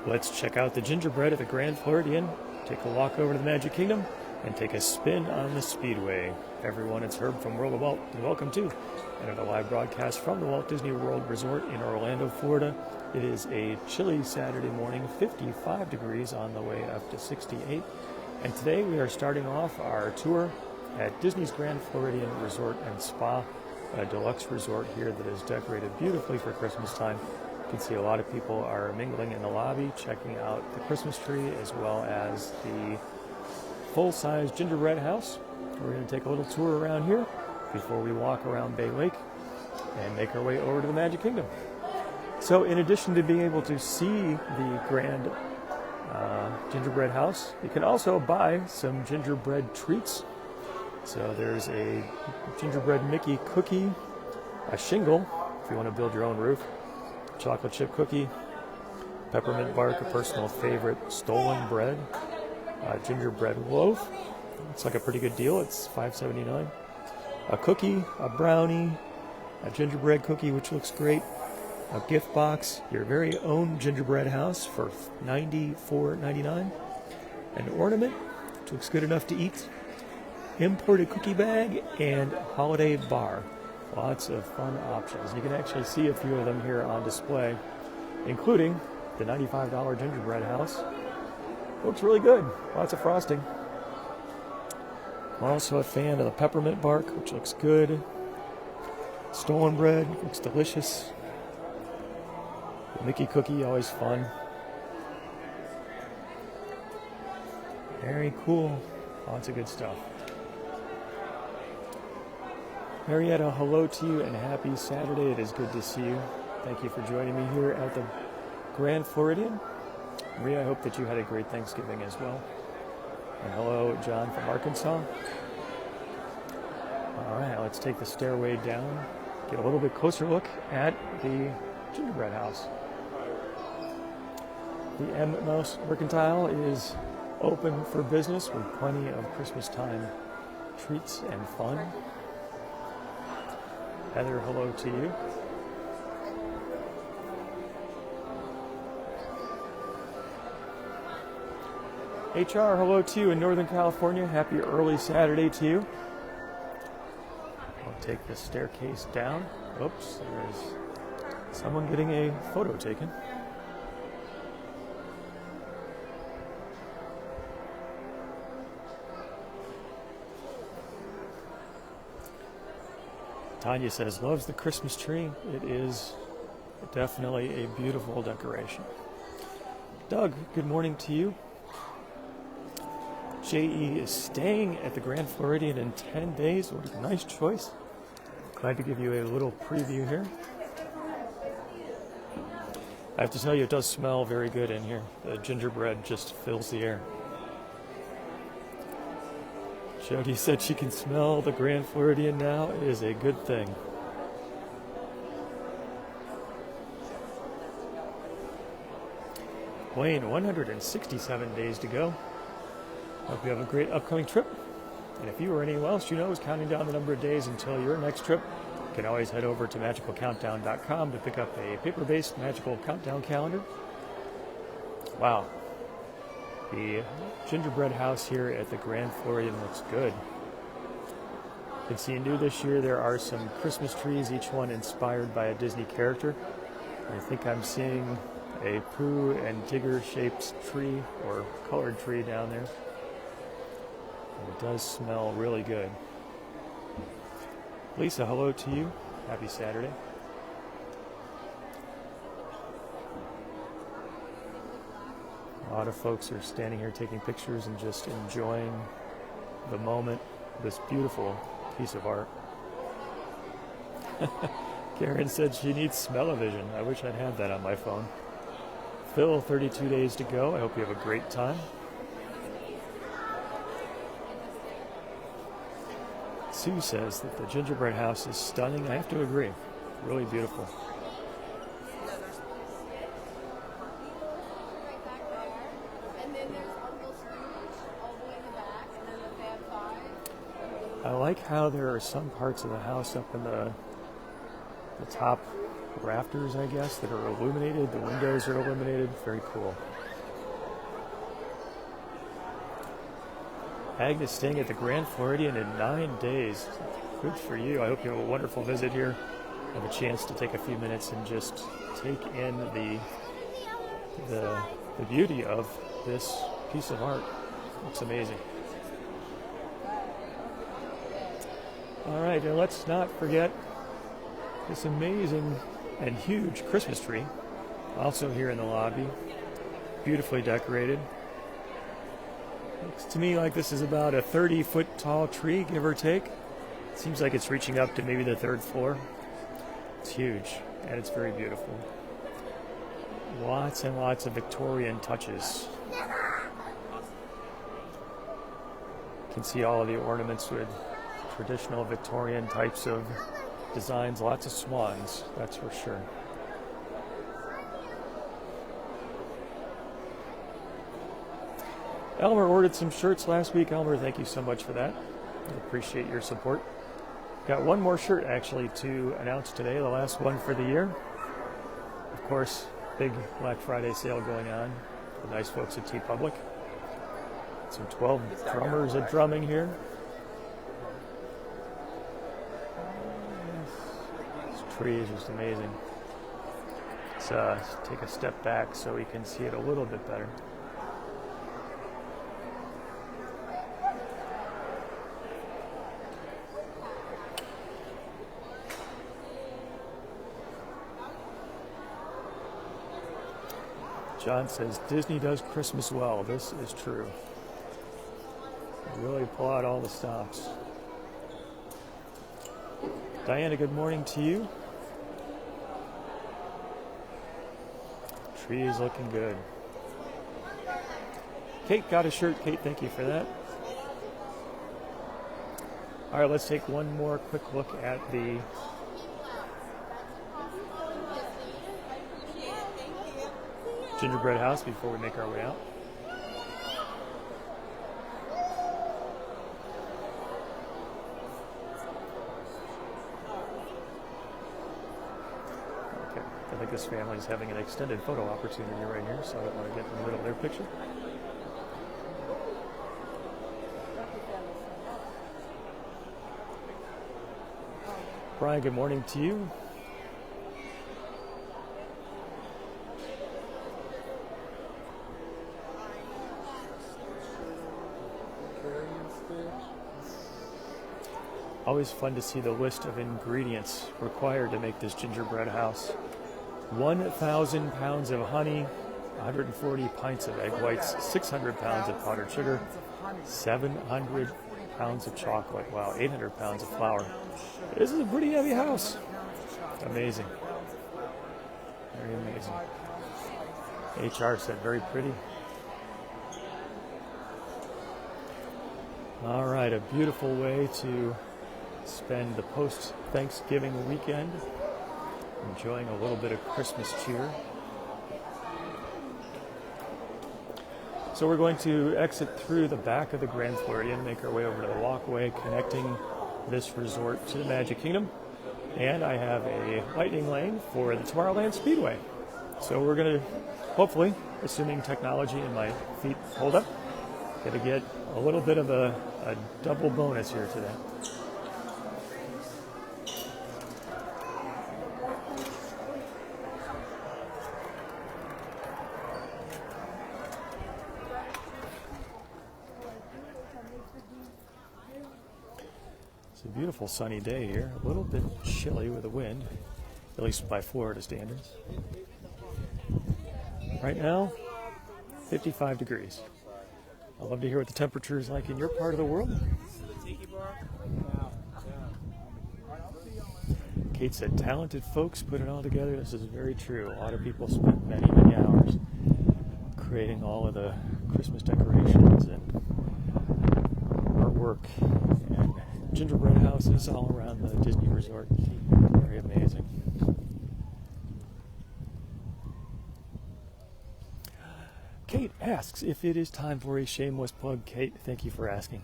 Let's check out the gingerbread at the Grand Floridian, take a walk over to the Magic Kingdom, and take a spin on the Speedway. Everyone, it's Herb from World of Walt, and welcome to another live broadcast from the Walt Disney World Resort in Orlando, Florida. It is a chilly Saturday morning, 55 degrees on the way up to 68. And today we are starting off our tour at Disney's Grand Floridian Resort and Spa, a deluxe resort here that is decorated beautifully for Christmas time. You can see a lot of people are mingling in the lobby, checking out the Christmas tree as well as the full-size gingerbread house. We're going to take a little tour around here before we walk around Bay Lake and make our way over to the Magic Kingdom. So in addition to being able to see the grand gingerbread house, you can also buy some gingerbread treats. So there's a gingerbread Mickey cookie, a shingle if you want to build your own roof, chocolate chip cookie, peppermint bark, a personal favorite, stolen bread, gingerbread loaf. It's like a pretty good deal. It's $5.79. A cookie, a brownie, a gingerbread cookie, which looks great, a gift box, your very own gingerbread house for $94.99, an ornament, which looks good enough to eat, imported cookie bag, and holiday bar. Lots of fun options. You can actually see a few of them here on display, including the $95 gingerbread house. Looks really good. Lots of frosting. I'm also a fan of the peppermint bark, which looks good. Stolen bread looks delicious. The Mickey cookie, always fun. Very cool. Lots of good stuff. Marietta, hello to you and happy Saturday. It is good to see you. Thank you for joining me here at the Grand Floridian. Maria, I hope that you had a great Thanksgiving as well. And hello, John from Arkansas. All right, let's take the stairway down, get a little bit closer look at the gingerbread house. The M. Mouse Mercantile is open for business with plenty of Christmas time treats and fun. Heather, hello to you. HR, hello to you in Northern California. Happy early Saturday to you. I'll take the staircase down. Oops, there's someone getting a photo taken. Tanya says, loves the Christmas tree. It is definitely a beautiful decoration. Doug, good morning to you. J.E. is staying at the Grand Floridian in 10 days. What a nice choice. Glad to give you a little preview here. I have to tell you, it does smell very good in here. The gingerbread just fills the air. Jody said she can smell the Grand Floridian now. It is a good thing. Wayne, 167 days to go. Hope you have a great upcoming trip. And if you or anyone else you know is counting down the number of days until your next trip, you can always head over to magicalcountdown.com to pick up a paper-based Magical Countdown calendar. Wow. The gingerbread house here at the Grand Floridian looks good. You can see new this year there are some Christmas trees, each one inspired by a Disney character. I think I'm seeing a Pooh and Tigger shaped tree or colored tree down there. It does smell really good. Lisa, hello to you. Happy Saturday. A lot of folks are standing here taking pictures and just enjoying the moment, this beautiful piece of art. Karen said she needs smell-o-vision. I wish I'd had that on my phone. Phil, 32 days to go. I hope you have a great time. Sue says that the gingerbread house is stunning. I have to agree. Really beautiful. I like how there are some parts of the house up in the top rafters, I guess, that are illuminated. The windows are illuminated. Very cool. Agnes staying at the Grand Floridian in 9 days. Good for you. I hope you have a wonderful visit here. Have a chance to take a few minutes and just take in the beauty of this piece of art. It's amazing. All right, and let's not forget this amazing and huge Christmas tree, also here in the lobby, beautifully decorated. Looks to me like this is about a 30-foot tall tree, give or take. Seems like it's reaching up to maybe the 3rd floor. It's huge, and it's very beautiful. Lots and lots of Victorian touches. You can see all of the ornaments with traditional Victorian types of designs. Lots of swans, that's for sure. Elmer ordered some shirts last week. Elmer, thank you so much for that. I appreciate your support. Got one more shirt actually to announce today, the last one for the year. Of course, big Black Friday sale going on. The nice folks at T-Public. Some 12 drummers at drumming here. This tree is just amazing. Let's take a step back so we can see it a little bit better. John says, Disney does Christmas well. This is true. They really pull out all the stops. Diana, good morning to you. Tree is looking good. Kate got a shirt. Kate, thank you for that. All right, let's take one more quick look at the Gingerbread house before we make our way out. Okay, I think this family is having an extended photo opportunity right here, so I don't want to get in the middle of their picture. Brian, good morning to you. Always fun to see the list of ingredients required to make this gingerbread house. 1,000 pounds of honey, 140 pints of egg whites, 600 pounds of powdered sugar, 700 pounds of chocolate. Wow, 800 pounds of flour. This is a pretty heavy house. Amazing. Very amazing. HR said very pretty. All right, a beautiful way to spend the post-Thanksgiving weekend, enjoying a little bit of Christmas cheer. So we're going to exit through the back of the Grand Floridian, make our way over to the walkway connecting this resort to the Magic Kingdom. And I have a lightning lane for the Tomorrowland Speedway. So we're going to, hopefully, assuming technology and my feet hold up, going to get a little bit of a double bonus here today. It's a beautiful sunny day here, a little bit chilly with the wind, at least by Florida standards. Right now, 55 degrees. I'd love to hear what the temperature is like in your part of the world. Kate said, talented folks put it all together. This is very true. A lot of people spent many, many hours creating all of the Christmas decorations and artwork and gingerbread houses all around the Disney Resort. Very amazing. Kate asks if it is time for a shameless plug. Kate, thank you for asking.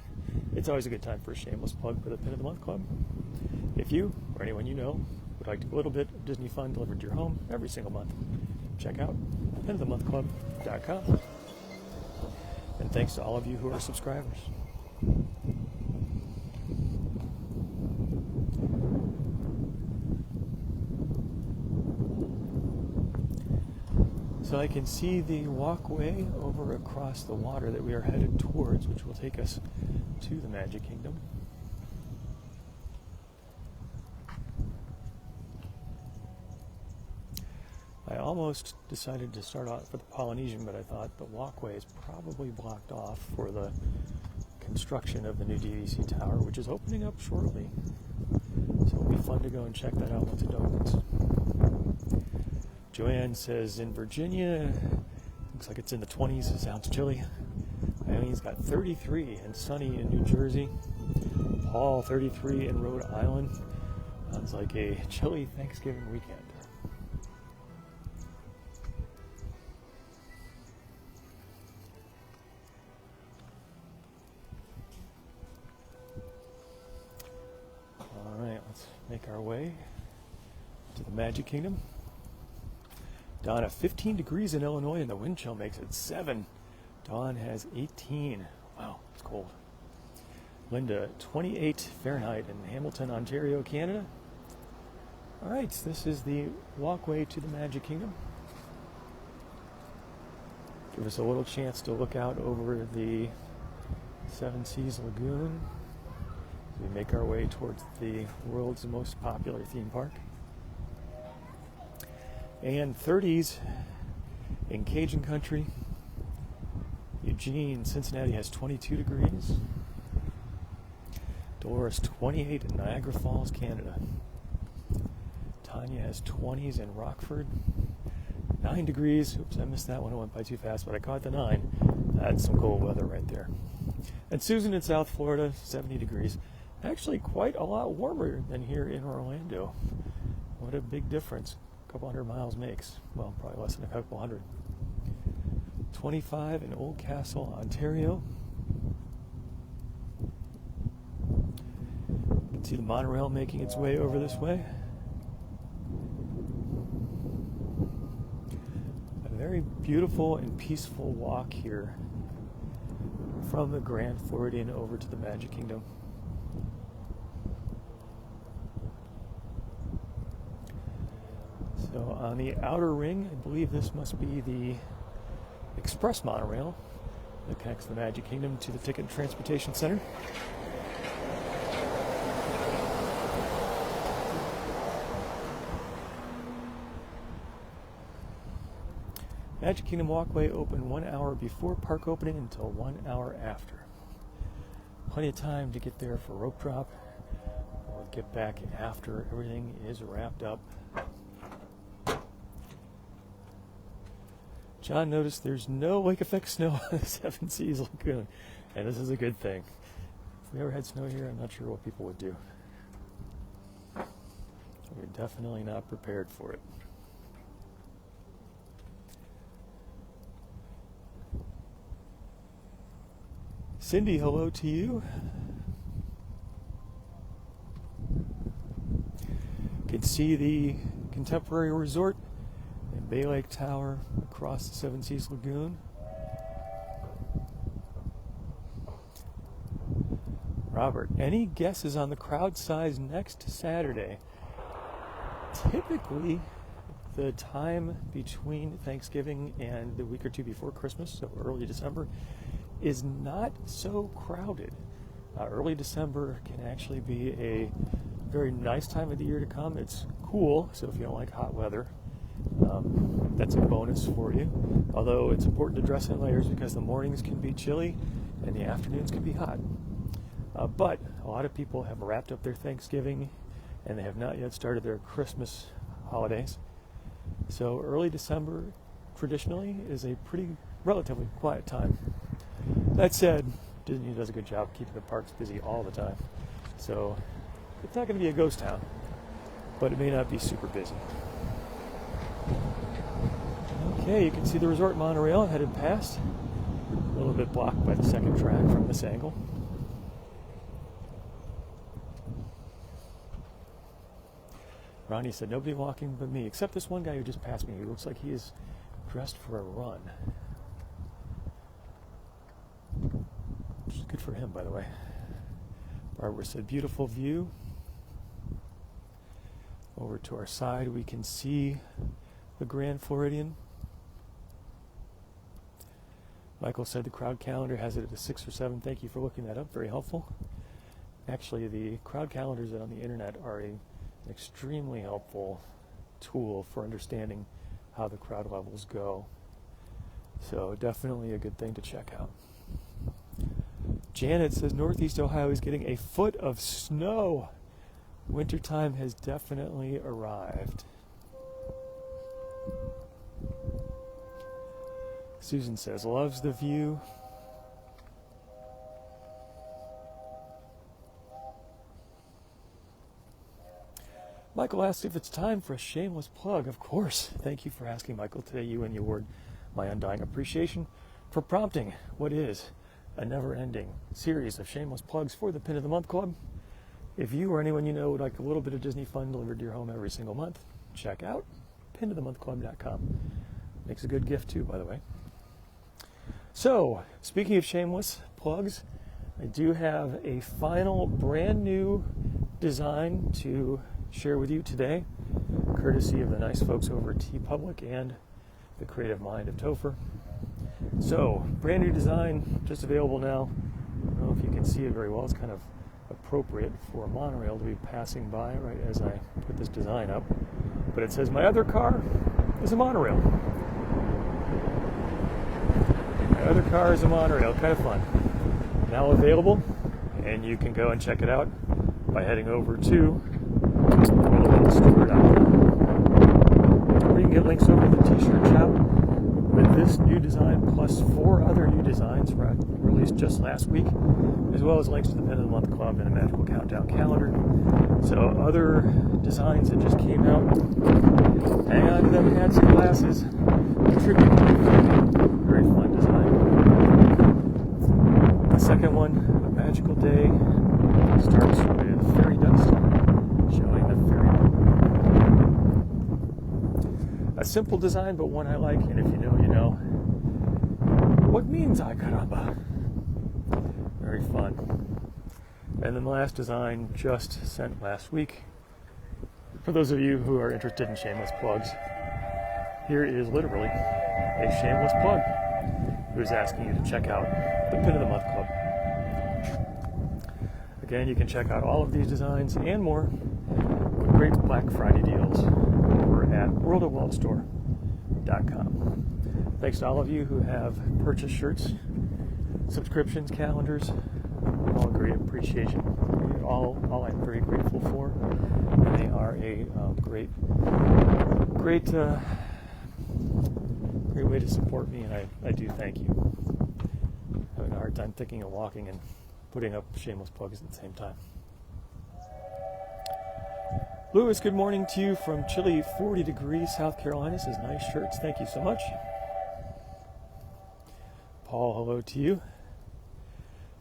It's always a good time for a shameless plug for the Pin of the Month Club. If you or anyone you know would like a little bit of Disney fun delivered to your home every single month, check out endofthemonthclub.com. And thanks to all of you who are subscribers. So I can see the walkway over across the water that we are headed towards, which will take us to the Magic Kingdom. I almost decided to start out for the Polynesian, but I thought the walkway is probably blocked off for the construction of the new DVC tower, which is opening up shortly. So it'll be fun to go and check that out once it opens. Joanne says in Virginia, looks like it's in the 20s, it sounds chilly. Eileen's got 33 and sunny in New Jersey. Paul, 33 in Rhode Island. Sounds like a chilly Thanksgiving weekend. All right, let's make our way to the Magic Kingdom. Donna, 15 degrees in Illinois, and the wind chill makes it 7. Dawn has 18. Wow, it's cold. Linda, 28 Fahrenheit in Hamilton, Ontario, Canada. All right, this is the walkway to the Magic Kingdom. Give us a little chance to look out over the Seven Seas Lagoon as we make our way towards the world's most popular theme park. And 30s in Cajun country. Eugene, Cincinnati has 22 degrees. Dolores, 28 in Niagara Falls, Canada. Tanya has 20s in Rockford. 9 degrees. Oops, I missed that one. It went by too fast, but I caught the 9. That's some cold weather right there. And Susan in South Florida, 70 degrees. Actually quite a lot warmer than here in Orlando. What a big difference. Couple hundred miles makes. Well, probably less than a couple hundred. 25 in Old Castle, Ontario. You can see the monorail making its way over this way. A very beautiful and peaceful walk here from the Grand Floridian over to the Magic Kingdom. So on the outer ring, I believe this must be the express monorail that connects the Magic Kingdom to the Ticket and Transportation Center. Magic Kingdom walkway open 1 hour before park opening until 1 hour after. Plenty of time to get there for rope drop or get back after everything is wrapped up. John noticed there's no lake effect snow on the Seven Seas Lagoon, and this is a good thing. If we ever had snow here, I'm not sure what people would do. We're definitely not prepared for it. Cindy, hello to you. You can see the Contemporary Resort and Bay Lake Tower across the Seven Seas Lagoon. Robert, any guesses on the crowd size next Saturday? Typically, the time between Thanksgiving and the week or two before Christmas, so early December, is not so crowded. Early December can actually be a very nice time of the year to come. It's cool, so if you don't like hot weather, that's a bonus for you. Although it's important to dress in layers because the mornings can be chilly and the afternoons can be hot. But a lot of people have wrapped up their Thanksgiving and they have not yet started their Christmas holidays. So early December traditionally is a pretty relatively quiet time. That said, Disney does a good job keeping the parks busy all the time. So it's not going to be a ghost town, but it may not be super busy. Okay, you can see the resort monorail headed past. A little bit blocked by the second track from this angle. Ronnie said, nobody walking but me, except this one guy who just passed me. He looks like he is dressed for a run. Which is good for him, by the way. Barbara said, beautiful view. Over to our side, we can see the Grand Floridian. Michael said the crowd calendar has it at a 6 or 7. Thank you for looking that up. Very helpful. Actually, the crowd calendars on the internet are an extremely helpful tool for understanding how the crowd levels go. So definitely a good thing to check out. Janet says Northeast Ohio is getting a foot of snow. Wintertime has definitely arrived. Susan says, loves the view. Michael asked if it's time for a shameless plug. Of course. Thank you for asking, Michael. Today you and your word my undying appreciation for prompting what is a never-ending series of shameless plugs for the Pin of the Month Club. If you or anyone you know would like a little bit of Disney fun delivered to your home every single month, check out pinofthemonthclub.com. Makes a good gift too, by the way. So, speaking of shameless plugs, I do have a final brand new design to share with you today, courtesy of the nice folks over at TeePublic and the creative mind of Topher. So, brand new design, just available now. I don't know if you can see it very well. It's kind of appropriate for a monorail to be passing by right as I put this design up. But it says, my other car is a monorail. My other car is a monorail. Kind of fun. Now available, and you can go and check it out by heading over to where you can get links over to the t-shirt shop with this new design plus 4 other new designs released just last week, as well as links to the Pin of the Month Club and the Magical Countdown calendar. So other designs that just came out. Hang on to them hats and glasses. Tribute to the very fun design. The second one, A Magical Day, starts with fairy dust, showing the fairy boat. A simple design, but one I like, and if you know, you know. What means ay caramba? Very fun. And then the last design just sent last week. For those of you who are interested in shameless plugs, here is literally a shameless plug who's asking you to check out the Pin of the Month Club. Again, you can check out all of these designs and more with great Black Friday deals over at worldofwaltstore.com. Thanks to all of you who have purchased shirts, subscriptions, calendars. All great appreciation. All I'm very grateful for. And they are a great way to support me, and I do thank you. I'm having a hard time thinking of walking and putting up shameless plugs at the same time. Lewis, good morning to you from chilly 40 degrees South Carolina. Says nice shirts. Thank you so much. Paul, hello to you.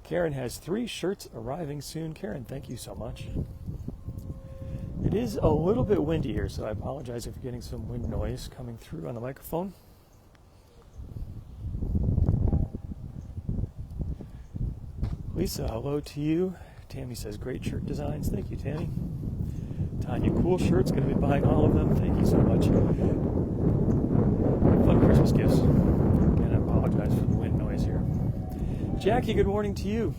Karen has 3 shirts arriving soon. Karen, thank you so much. It is a little bit windy here, so I apologize if you're getting some wind noise coming through on the microphone. Lisa, hello to you. Tammy says, great shirt designs. Thank you, Tammy. Tanya, cool shirts. Going to be buying all of them. Thank you so much. Fun Christmas gifts. Again, I apologize for the wind noise here. Jackie, good morning to you.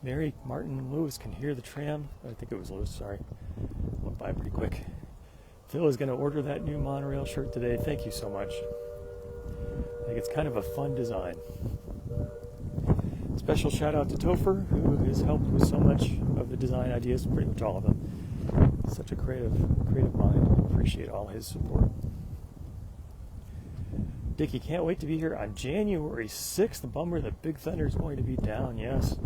Mary, Martin, Lewis can hear the tram. I think it was Lewis, sorry. Went by pretty quick. Phil is going to order that new monorail shirt today. Thank you so much. I think it's kind of a fun design. Special shout out to Topher, who has helped with so much of the design ideas, pretty much all of them. Such a creative mind. Appreciate all his support. Dickie, can't wait to be here on January 6th. The bummer that Big Thunder is going to be down, yes.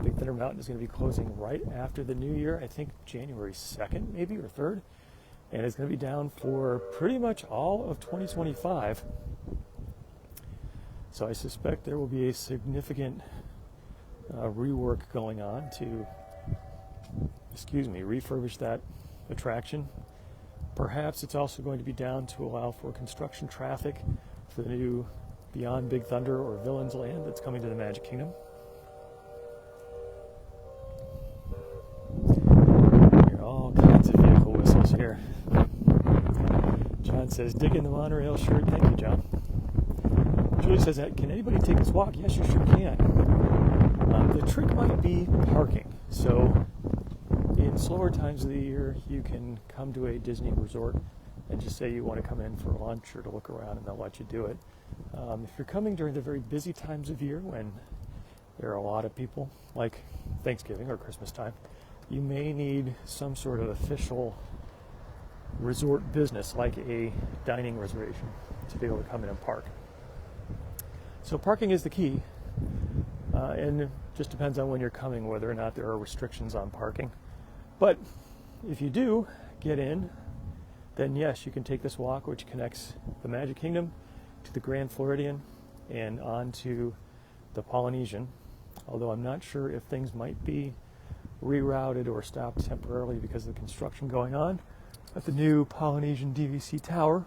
Big Thunder Mountain is going to be closing right after the new year, I think January 2nd, maybe, or 3rd. And it's going to be down for pretty much all of 2025. So I suspect there will be a significant rework going on to, refurbish that attraction. Perhaps it's also going to be down to allow for construction traffic for the new Beyond Big Thunder or Villains Land that's coming to the Magic Kingdom. There are all kinds of vehicle whistles here. John says, dig in the monorail shirt. Thank you, John. Julie says, can anybody take this walk? Yes, you sure can. The trick might be parking. So in slower times of the year, you can come to a Disney resort and just say you want to come in for lunch or to look around, and they'll let you do it. If you're coming during the very busy times of year when there are a lot of people, like Thanksgiving or Christmas time, you may need some sort of official resort business, like a dining reservation, to be able to come in and park. So parking is the key, and it just depends on when you're coming, whether or not there are restrictions on parking. But if you do get in, then yes, you can take this walk, which connects the Magic Kingdom to the Grand Floridian and on to the Polynesian, although I'm not sure if things might be rerouted or stopped temporarily because of the construction going on at the new Polynesian DVC Tower,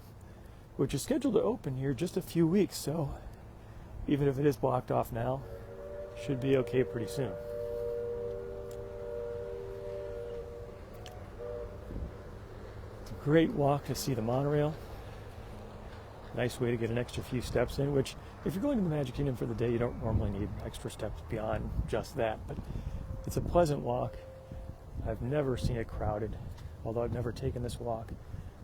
which is scheduled to open here just a few weeks, so even if it is blocked off now, should be okay pretty soon. It's a great walk to see the monorail. Nice way to get an extra few steps in, which if you're going to the Magic Kingdom for the day, you don't normally need extra steps beyond just that, but it's a pleasant walk. I've never seen it crowded, although I've never taken this walk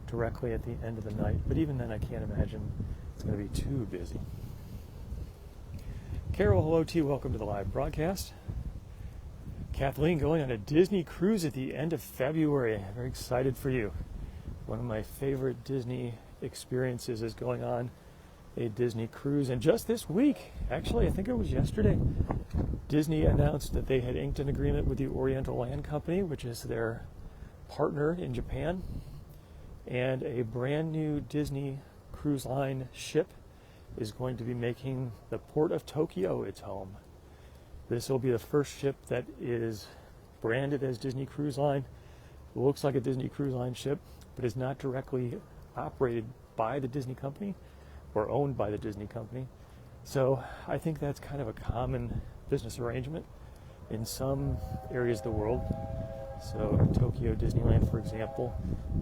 directly at the end of the night, but even then I can't imagine it's going to be too busy. Carol, hello to you. Welcome to the live broadcast. Kathleen going on a Disney cruise at the end of February. Very excited for you. One of my favorite Disney experiences is going on a Disney cruise. And just this week, actually, I think it was yesterday, Disney announced that they had inked an agreement with the Oriental Land Company, which is their partner in Japan, and a brand new Disney Cruise Line ship is going to be making the port of Tokyo its home. This will be the first ship that is branded as Disney Cruise Line. It looks like a Disney Cruise Line ship, but is not directly operated by the Disney company or owned by the Disney company. So I think that's kind of a common business arrangement in some areas of the world. So Tokyo Disneyland, for example,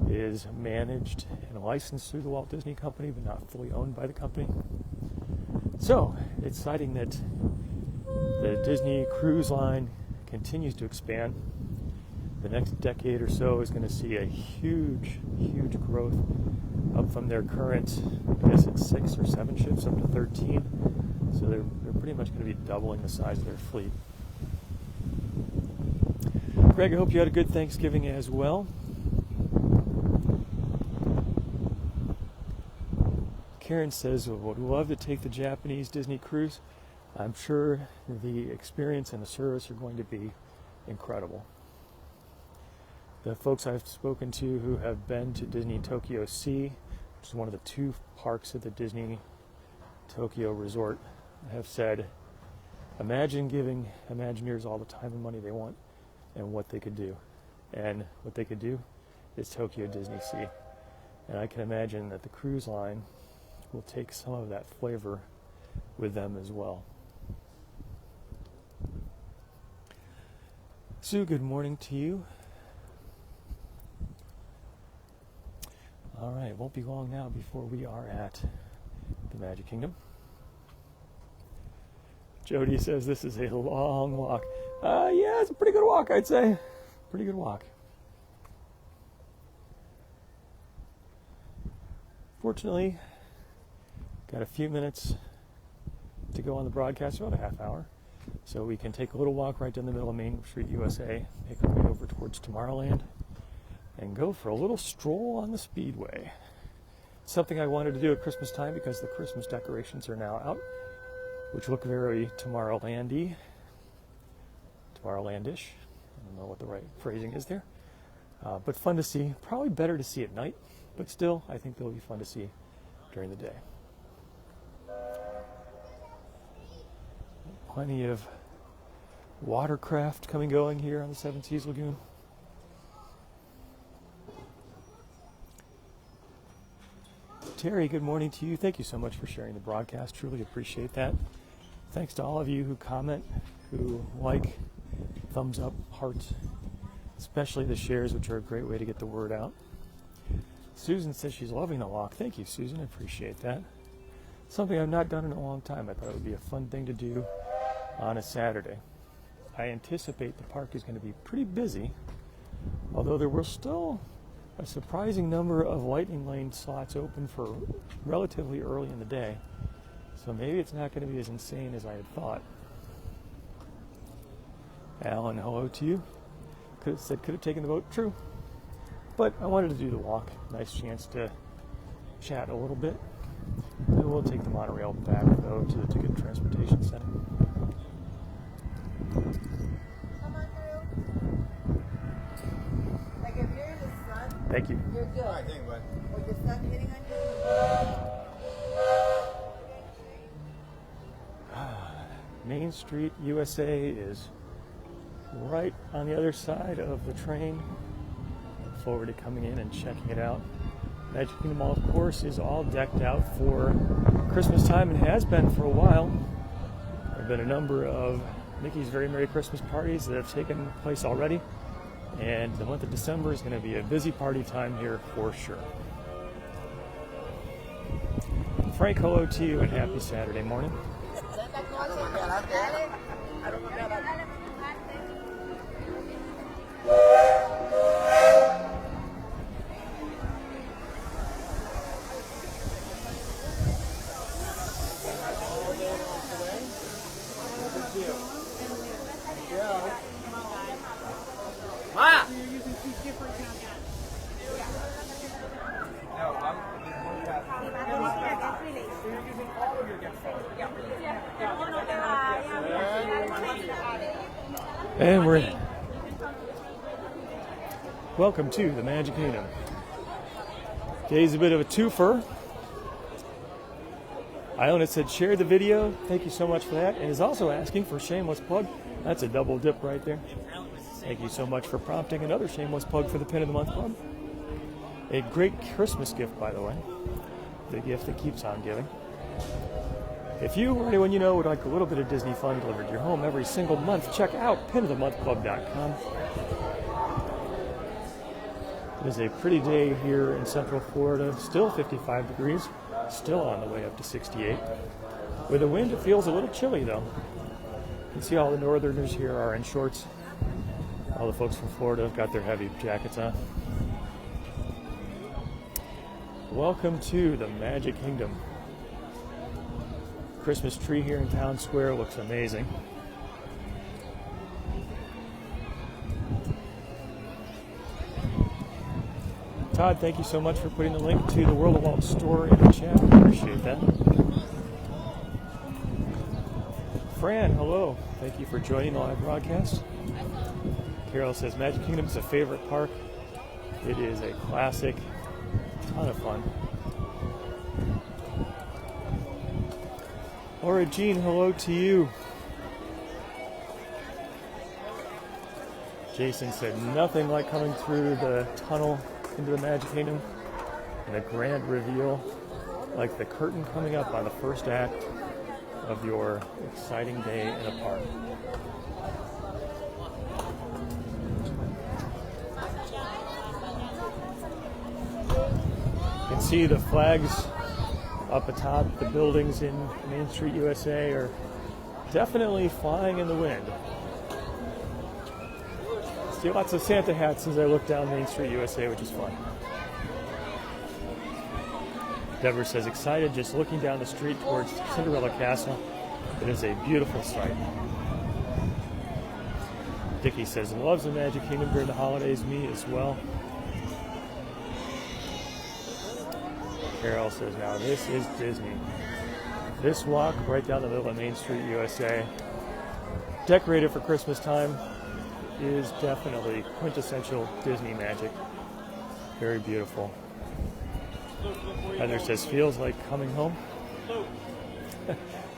is managed and licensed through the Walt Disney Company, but not fully owned by the company. So it's exciting that the Disney Cruise Line continues to expand. The next decade or so is going to see a huge, huge growth up from their current, I guess it's 6 or 7 ships up to 13. So they're pretty much going to be doubling the size of their fleet. Greg, I hope you had a good Thanksgiving as well. Karen says, would love to take the Japanese Disney cruise. I'm sure the experience and the service are going to be incredible. The folks I've spoken to who have been to Disney Tokyo Sea, which is one of the 2 parks at the Disney Tokyo Resort, have said, imagine giving Imagineers all the time and money they want and what they could do. And what they could do is Tokyo Disney Sea. And I can imagine that the cruise line will take some of that flavor with them as well. Sue, good morning to you. All right, won't be long now before we are at the Magic Kingdom. Jody says this is a long walk. Yeah, it's a pretty good walk, I'd say. Pretty good walk. Fortunately, got a few minutes to go on the broadcast, about a half hour. So we can take a little walk right down the middle of Main Street, USA, make our way over towards Tomorrowland, and go for a little stroll on the Speedway. Something I wanted to do at Christmas time because the Christmas decorations are now out, which look very Tomorrowland-y, Tomorrowland-ish. I don't know what the right phrasing is there. But fun to see. Probably better to see at night, but still, I think they'll be fun to see during the day. Plenty of watercraft going here on the Seven Seas Lagoon. Terry, good morning to you. Thank you so much for sharing the broadcast. Truly appreciate that. Thanks to all of you who comment, who like, thumbs up, hearts, especially the shares, which are a great way to get the word out. Susan says she's loving the walk. Thank you, Susan. I appreciate that. Something I've not done in a long time. I thought it would be a fun thing to do on a Saturday. I anticipate the park is going to be pretty busy, although there were still a surprising number of lightning lane slots open for relatively early in the day. So maybe it's not going to be as insane as I had thought. Alan, hello to you. Could have taken the boat. True. But I wanted to do the walk. Nice chance to chat a little bit. And we'll take the monorail back, though, to the Ticket Transportation Center. Come on through. Like if you're in the sun, Thank you. you're good. All right, thank you, bud. With the sun hitting on you. Main Street USA is right on the other side of the train. Look forward to coming in and checking it out. Magic Kingdom Mall, of course, is all decked out for Christmas time and has been for a while. There have been a number of Mickey's Very Merry Christmas parties that have taken place already, and the month of December is going to be a busy party time here for sure. Frank, hello to you and happy Saturday morning. And we're in. Welcome to the Magic Kingdom. Today's a bit of a twofer. Iona said share the video. Thank you so much for that. And is also asking for shameless plug. That's a double dip right there. Thank you so much for prompting another shameless plug for the Pin of the Month Club. A great Christmas gift, by the way. The gift that keeps on giving. If you or anyone you know would like a little bit of Disney fun delivered to your home every single month, check out pinofthemonthclub.com. It is a pretty day here in Central Florida. Still 55 degrees. Still on the way up to 68. With the wind, it feels a little chilly, though. You can see all the northerners here are in shorts. All the folks from Florida have got their heavy jackets on. Welcome to the Magic Kingdom. Christmas tree here in Town Square looks amazing. Todd, thank you so much for putting the link to the World of Walt store in the chat. Appreciate that. Fran, hello. Thank you for joining the live broadcast. Carol says Magic Kingdom is a favorite park. It is a classic. Ton of fun. Laura Jean, hello to you. Jason said nothing like coming through the tunnel into the Magic Kingdom and a grand reveal like the curtain coming up on the first act of your exciting day in a park. You can see the flags up atop the buildings in Main Street USA are definitely flying in the wind. See lots of Santa hats as I look down Main Street USA, which is fun. Deborah says, excited just looking down the street towards Cinderella Castle. It is a beautiful sight. Dickie says, loves the Magic Kingdom during the holidays. Me as well. Carol says, now this is Disney. This walk right down the middle of Main Street USA, decorated for Christmas time, is definitely quintessential Disney magic. Very beautiful. Heather says, feels like coming home.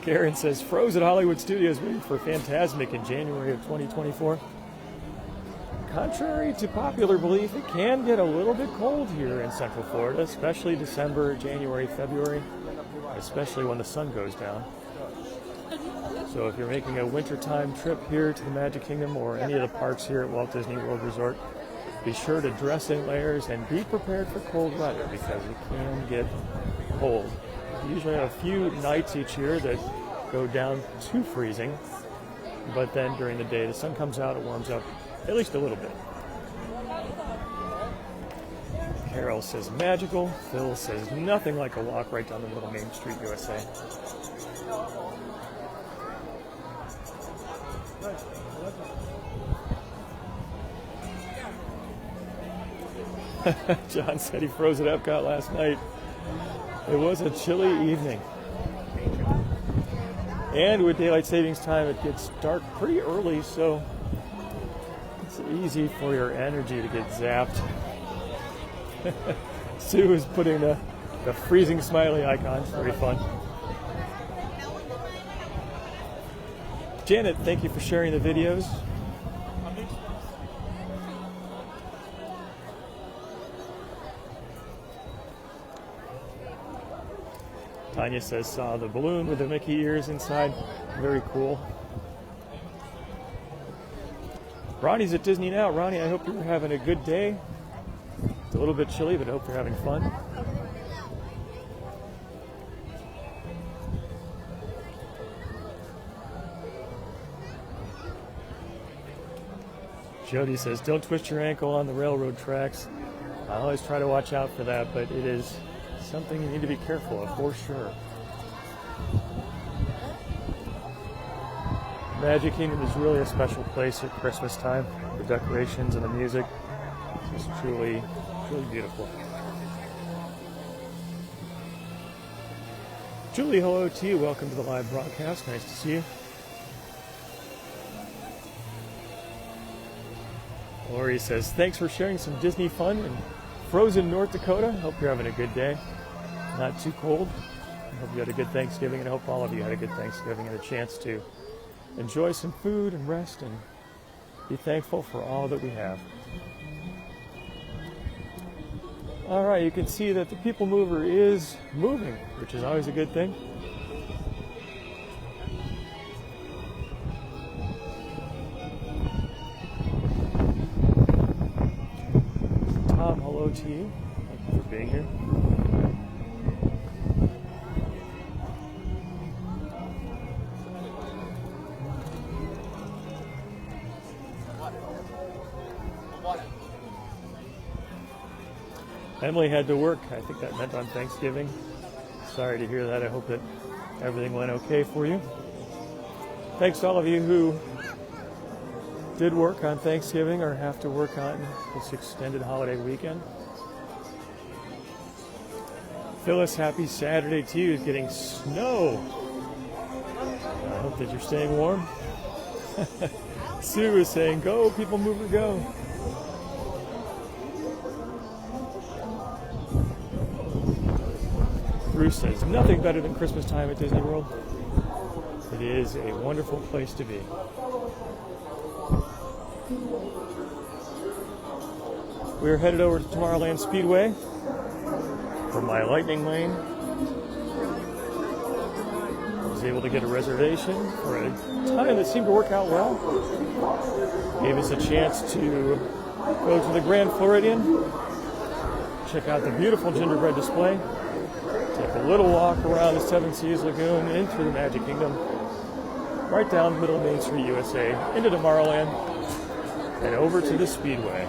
Karen says, froze at Hollywood Studios waiting for Fantasmic in January of 2024. contrary to popular belief, it can get a little bit cold here in Central Florida, especially December, January, February, especially when the sun goes down. So if you're making a wintertime trip here to the Magic Kingdom or any of the parks here at Walt Disney World Resort, be sure to dress in layers and be prepared for cold weather because it can get cold. We usually have a few nights each year that go down to freezing, but then during the day the sun comes out, it warms up at least a little bit. Carol says magical. Phil says nothing like a walk right down the middle of Main Street, USA. John said he froze at Epcot last night. It was a chilly evening. And with daylight savings time, it gets dark pretty early, so it's easy for your energy to get zapped. Sue is putting the freezing smiley icon. Very fun. Janet, thank you for sharing the videos. Tanya says, saw the balloon with the Mickey ears inside. Very cool. Ronnie's at Disney now. Ronnie, I hope you're having a good day. It's a little bit chilly, but I hope you're having fun. Jody says, don't twist your ankle on the railroad tracks. I always try to watch out for that, but it is something you need to be careful of, for sure. Magic Kingdom is really a special place at Christmas time. The decorations and the music is truly, truly beautiful. Julie, hello to you. Welcome to the live broadcast. Nice to see you. Lori says, thanks for sharing some Disney fun in frozen North Dakota. Hope you're having a good day. Not too cold. I hope you had a good Thanksgiving, and I hope all of you had a good Thanksgiving and a chance to enjoy some food and rest and be thankful for all that we have. All right, you can see that the People Mover is moving, which is always a good thing. Tom, hello to you. Thank you for being here. Emily had to work. I think that meant on Thanksgiving. Sorry to hear that. I hope that everything went okay for you. Thanks to all of you who did work on Thanksgiving or have to work on this extended holiday weekend. Phyllis, happy Saturday to you. It's getting snow. I hope that you're staying warm. Sue is saying, go, People Mover, go. Bruce says, nothing better than Christmas time at Disney World. It is a wonderful place to be. We're headed over to Tomorrowland Speedway for my lightning lane. I was able to get a reservation for a time that seemed to work out well. Gave us a chance to go to the Grand Floridian, check out the beautiful Gingerbread display, take a little walk around the Seven Seas Lagoon into the Magic Kingdom, right down the middle of Main Street, USA, into Tomorrowland, and over to the Speedway.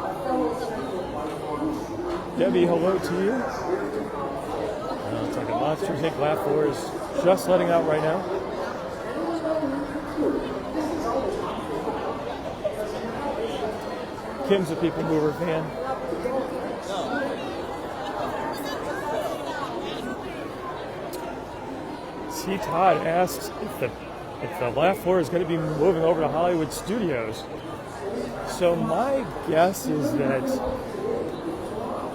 Debbie, hello to you. It's like a Monsters Inc. laugh floor is just letting out right now. Kim's a People Mover fan. C. Todd asks if the laugh floor is going to be moving over to Hollywood Studios. So my guess is that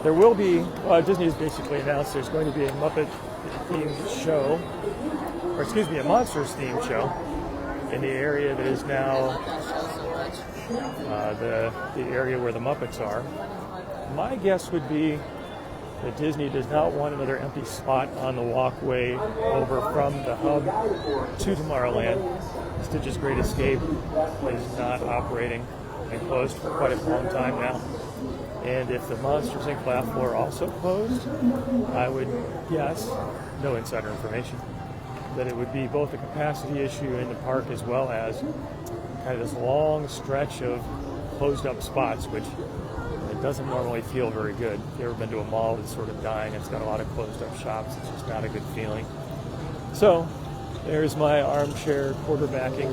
there will be, Disney has basically announced there's going to be a Muppet themed show, or excuse me, a Monsters themed show. in the area that is I now love that show so much. the area where the Muppets are. My guess would be that Disney does not want another empty spot on the walkway over from the hub to Tomorrowland. Stitch's Great Escape is not operating and closed for quite a long time now. And if the Monsters Inc. laugh floor also closed, I would guess, no insider information, that it would be both a capacity issue in the park as well as kind of this long stretch of closed up spots, which it doesn't normally feel very good. If you've ever been to a mall that's sort of dying, it's got a lot of closed up shops, it's just not a good feeling. So there's my armchair quarterbacking,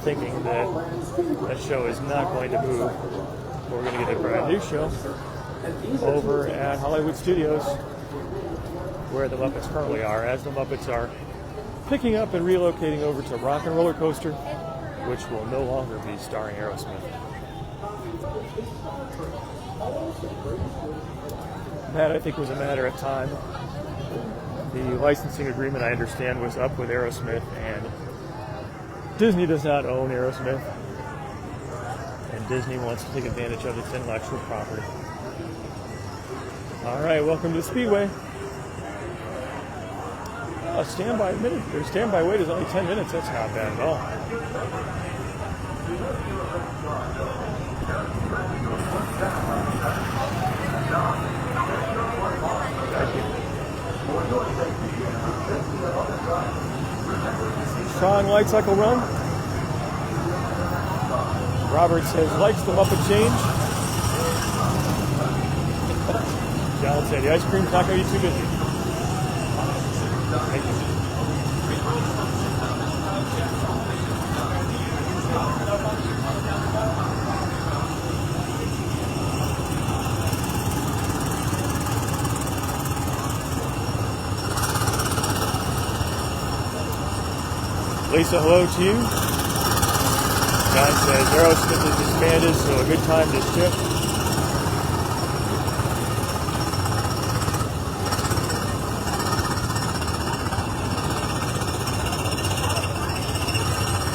thinking that that show is not going to move. We're going to get a brand new show over at Hollywood Studios, where the Muppets currently are, as the Muppets are picking up and relocating over to Rock and Roller Coaster, which will no longer be starring Aerosmith. That, I think, was a matter of time. The licensing agreement, I understand, was up with Aerosmith, and Disney does not own Aerosmith, and Disney wants to take advantage of its intellectual property. All right, welcome to Speedway. Standby wait is only 10 minutes. That's not bad at all. Thank you. Sean Light Cycle Run. Robert says, likes the Muppet change. John said, the ice cream's not going to be too busy. Thank you. Lisa, hello to you. John says Aerosmith is disbanded, so a good time to ship.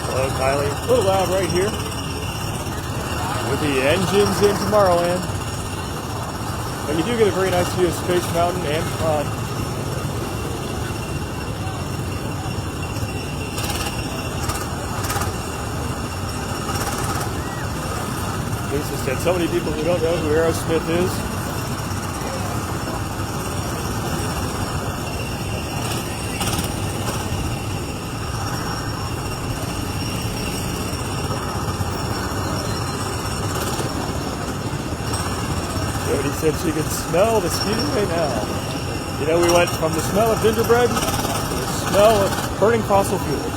Hello, Kylie. A little loud right here with the engines in Tomorrowland. But you do get a very nice view of Space Mountain and Tron. Lisa said, so many people who don't know who Aerosmith is. Jody said she could smell the Speedway now. You know, we went from the smell of gingerbread to the smell of burning fossil fuels.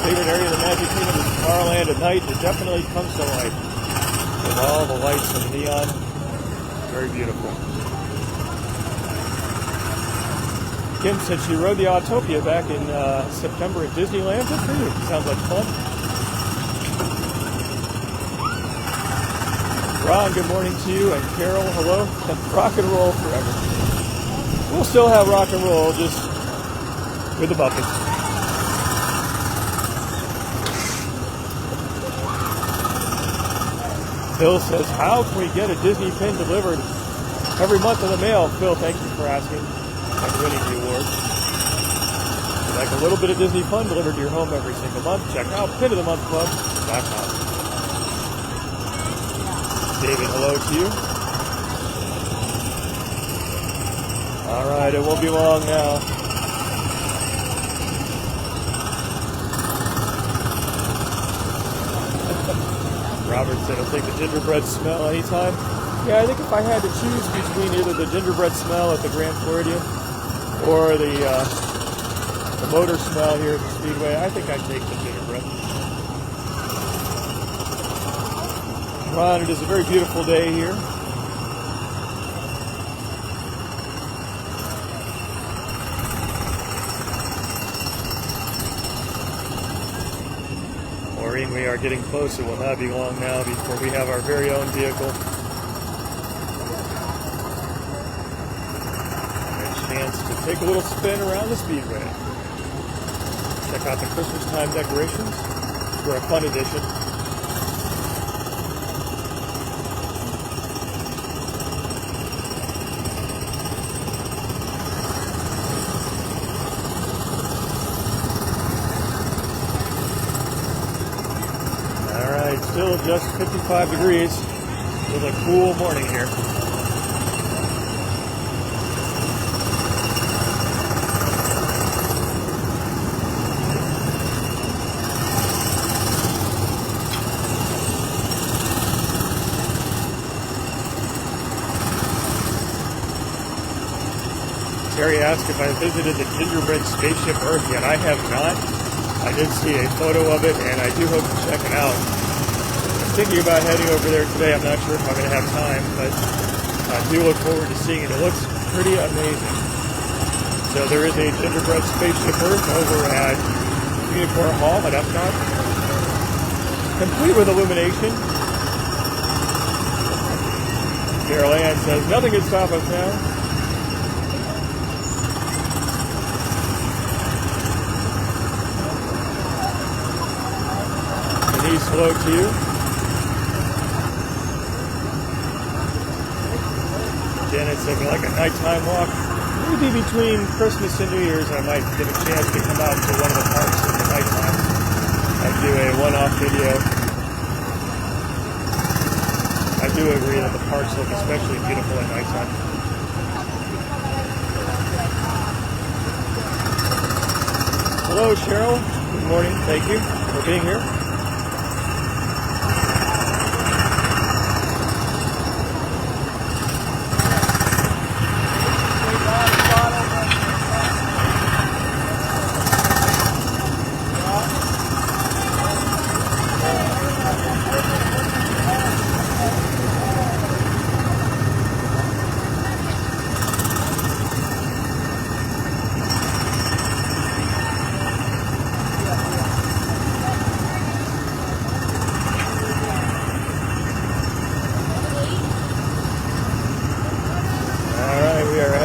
Favorite area of the Magic Kingdom is Tomorrowland at night. It definitely comes to life with all the lights and the neon. Very beautiful. Kim said she rode the Autopia back in September at Disneyland. Good for you. Sounds like fun. Ron, good morning to you. And Carol, hello. Rock and roll forever. We'll still have rock and roll, just with the Muppets. Phil says, how can we get a Disney pin delivered every month in the mail? Phil, thank you for asking and winning the award. If you'd like a little bit of Disney fun delivered to your home every single month, check out pinofthemonthclub.com. David, hello to you. All right, it won't be long now. Robert said, I'll take the gingerbread smell anytime. Yeah, I think if I had to choose between either the gingerbread smell at the Grand Floridian or the motor smell here at the Speedway, I think I'd take the gingerbread. Ron, it is a very beautiful day here. green. We are getting close. It will not be long now before we have our very own vehicle. And a chance to take a little spin around the Speedway. Check out the Christmastime decorations for a fun edition. Still just 55 degrees with a cool morning here. Terry asked if I visited the Gingerbread spaceship Earth yet. I have not. I did see a photo of it, and I do hope to check it out. Thinking about heading over there today. I'm not sure if I'm going to have time, but I do look forward to seeing it. It looks pretty amazing. So there is a Gingerbread spaceship Earth over at Unicorn Hall at Epcot, complete with illumination. Carol Ann says, nothing can stop us now. Denise, hello to you. Janet said, we like a nighttime walk. Maybe between Christmas and New Year's, I might get a chance to come out to one of the parks in the nighttime and do a one-off video. I do agree that the parks look especially beautiful at nighttime. Hello, Cheryl. Good morning. Thank you for being here.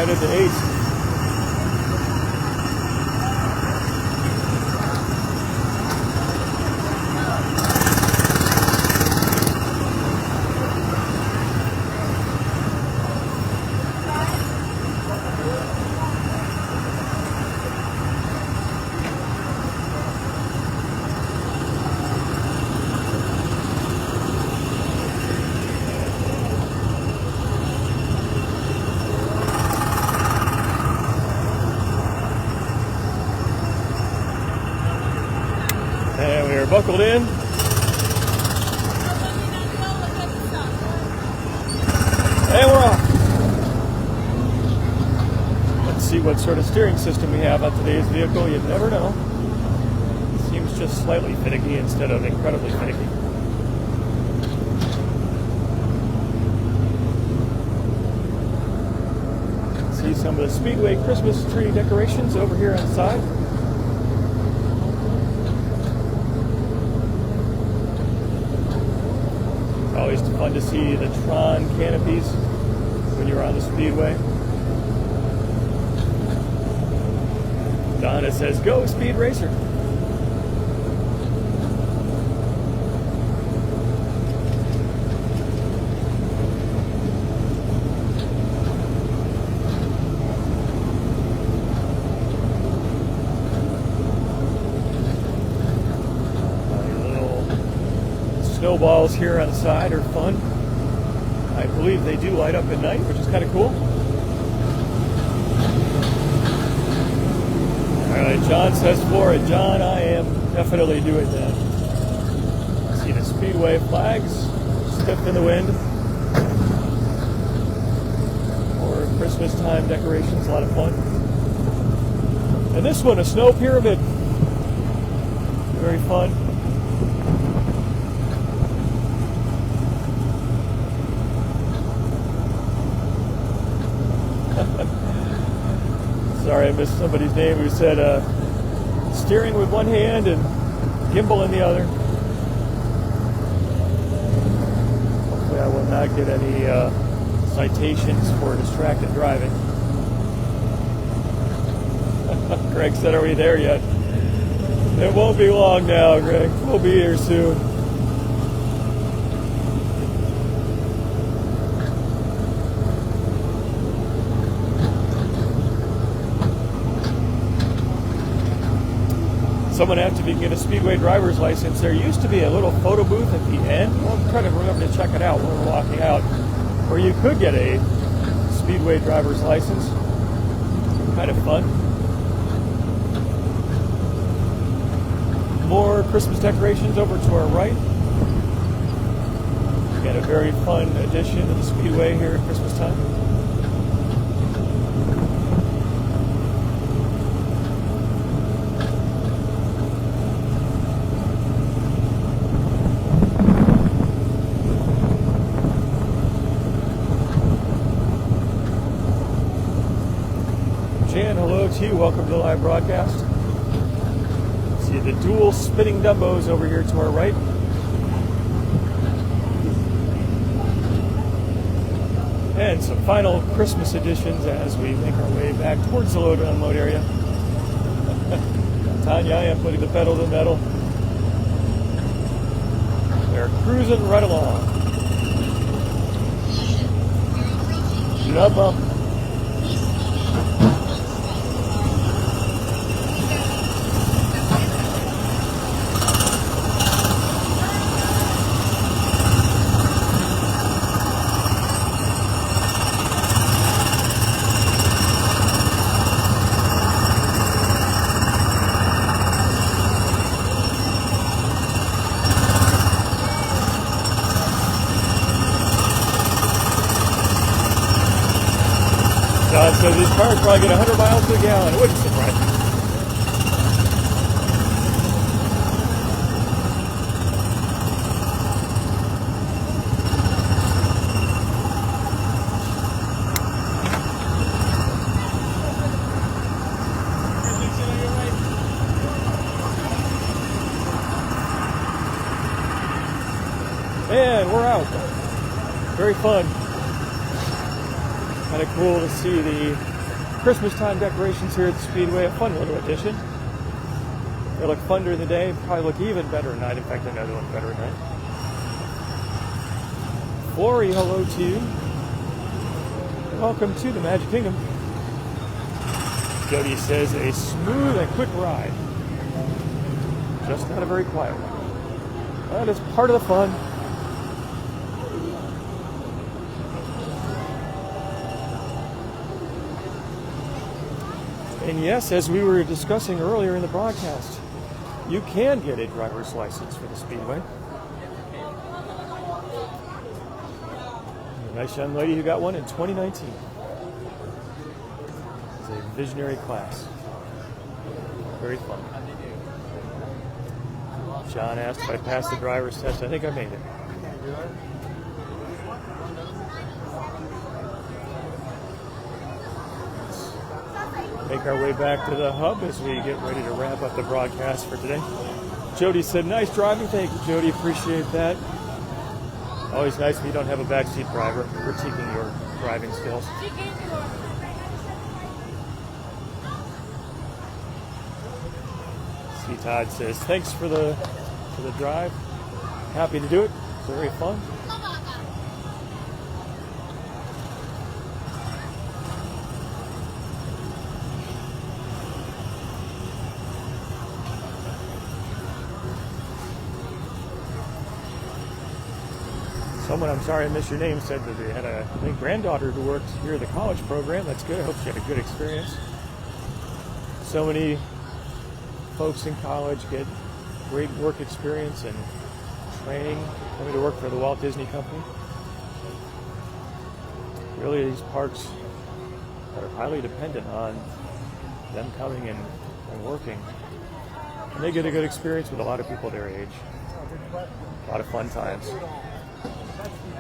To 8. And we are buckled in. And we're off. Let's see what sort of steering system we have on today's vehicle. You never know. It seems just slightly finicky instead of incredibly finicky. See some of the Speedway Christmas tree decorations over here on the side. Always fun to see the Tron canopies when you're on the Speedway. Donna says, go Speed Racer. Snowballs here on the side are fun. I believe they do light up at night, which is kind of cool. All right, John says for it. John, I am definitely doing that. See the Speedway flags stiff in the wind. Or Christmastime decorations, a lot of fun. And this one, a snow pyramid. Very fun. Sorry, I missed somebody's name who said steering with one hand and gimbal in the other. not get any citations for distracted driving. Greg said, are we there yet? It won't be long now, Greg. We'll be here soon. Someone asked if you can get a Speedway driver's license. There used to be a little photo booth at the end. Well, I'm trying to remember to check it out when we're walking out, where you could get a Speedway driver's license. Kind of fun. More Christmas decorations over to our right. Got a very fun addition to the Speedway here at Christmas time. Jan, hello to you. Welcome to the live broadcast. See the dual spinning Dumbos over here to our right. And some final Christmas additions as we make our way back towards the load and unload area. Tanya, I am putting the pedal to the metal. They're cruising right along. Do not bump. John says these cars probably get 100 miles to the gallon. It wouldn't surprise me. And we're out. Very fun. Kind of cool to see the Christmastime decorations here at the Speedway. A fun little addition. They look fun during the day, probably look even better at night. In fact, I know they look better at night. Flory, hello to you. Welcome to the Magic Kingdom. Jody says a smooth and quick ride. Just not a very quiet one. That is part of the fun. And yes, as we were discussing earlier in the broadcast, you can get a driver's license for the Speedway. A nice young lady who got one in 2019. It's a visionary class. Very fun. John asked if I passed the driver's test. I think I made it. Make our way back to the hub as we get ready to wrap up the broadcast for today. Jody said, nice driving. Thank you, Jody. Appreciate that. Always nice when you don't have a backseat driver critiquing your driving skills. C. Todd says, thanks for the drive. Happy to do it. It's very fun. Someone, I'm sorry I missed your name, said that they had a granddaughter who worked here at the college program. That's good. I hope she had a good experience. So many folks in college get great work experience and training coming to work for the Walt Disney Company. Really, these parks are highly dependent on them coming and working. And they get a good experience with a lot of people their age. A lot of fun times.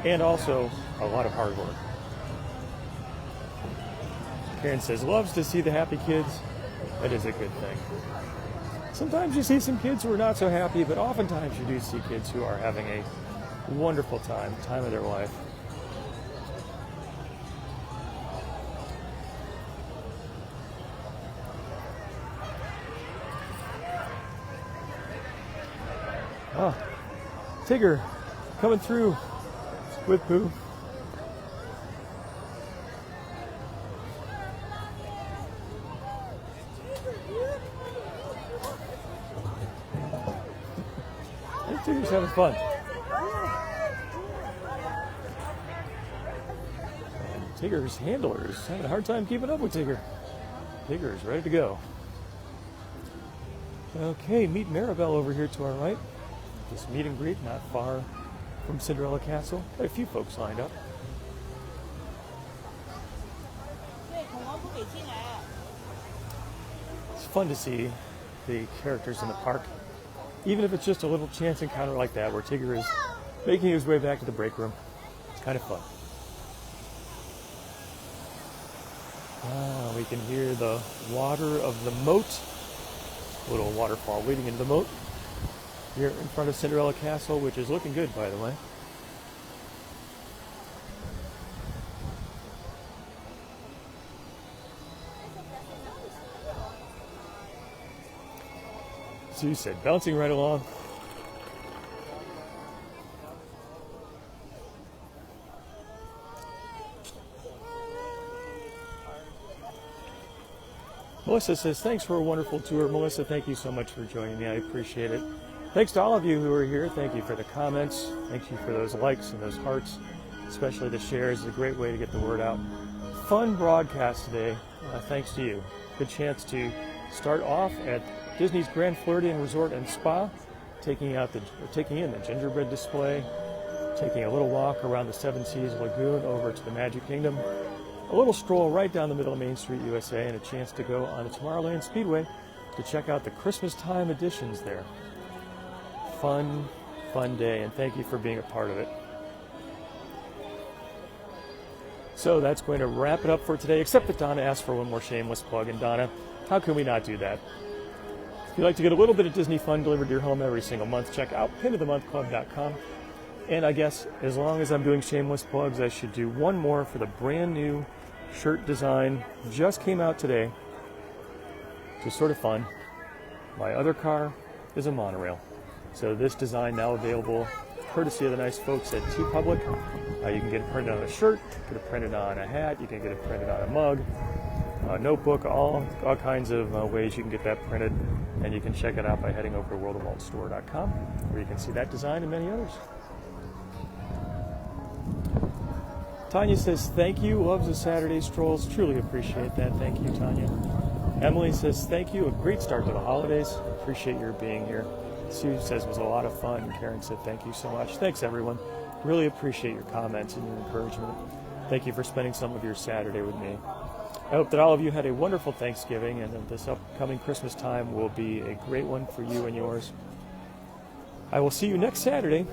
And also a lot of hard work. Karen says, loves to see the happy kids. That is a good thing. Sometimes you see some kids who are not so happy, but oftentimes you do see kids who are having a wonderful time of their life. Tigger coming through with Pooh. Tigger's having fun. And Tigger's handler is having a hard time keeping up with Tigger. Tigger is ready to go. Okay, meet Maribel over here to our right. This meet and greet not far from Cinderella Castle. Got a few folks lined up. It's fun to see the characters in the park, even if it's just a little chance encounter like that where Tigger is making his way back to the break room. It's kind of fun. We can hear the water of the moat. A little waterfall leading into the moat here in front of Cinderella Castle, which is looking good, by the way. So you said bouncing right along. Melissa says, thanks for a wonderful tour. Melissa, thank you so much for joining me. I appreciate it. Thanks to all of you who are here. Thank you for the comments. Thank you for those likes and those hearts, especially the shares. It's a great way to get the word out. Fun broadcast today, thanks to you. Good chance to start off at Disney's Grand Floridian Resort and Spa, taking in the Gingerbread display, taking a little walk around the Seven Seas Lagoon over to the Magic Kingdom, a little stroll right down the middle of Main Street, USA, and a chance to go on the Tomorrowland Speedway to check out the Christmastime editions there. Fun day, and thank you for being a part of it. So that's going to wrap it up for today, except that Donna asked for one more shameless plug, and Donna, how can we not do that? If you'd like to get a little bit of Disney fun delivered to your home every single month, check out pinofthemonthclub.com. And I guess as long as I'm doing shameless plugs, I should do one more for the brand new shirt design. Just came out today. Just sort of fun. My other car is a monorail. So this design now available courtesy of the nice folks at TeePublic. You can get it printed on a shirt, get it printed on a hat, you can get it printed on a mug, a notebook, all kinds of ways you can get that printed. And you can check it out by heading over to worldofwaltstore.com, where you can see that design and many others. Tanya says, thank you, loves the Saturday strolls. Truly appreciate that. Thank you, Tanya. Emily says, thank you, a great start to the holidays. Appreciate your being here. Sue says it was a lot of fun. Karen said, thank you so much. Thanks, everyone. Really appreciate your comments and your encouragement. Thank you for spending some of your Saturday with me. I hope that all of you had a wonderful Thanksgiving, and that this upcoming Christmas time will be a great one for you and yours. I will see you next Saturday,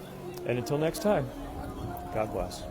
and until next time, God bless.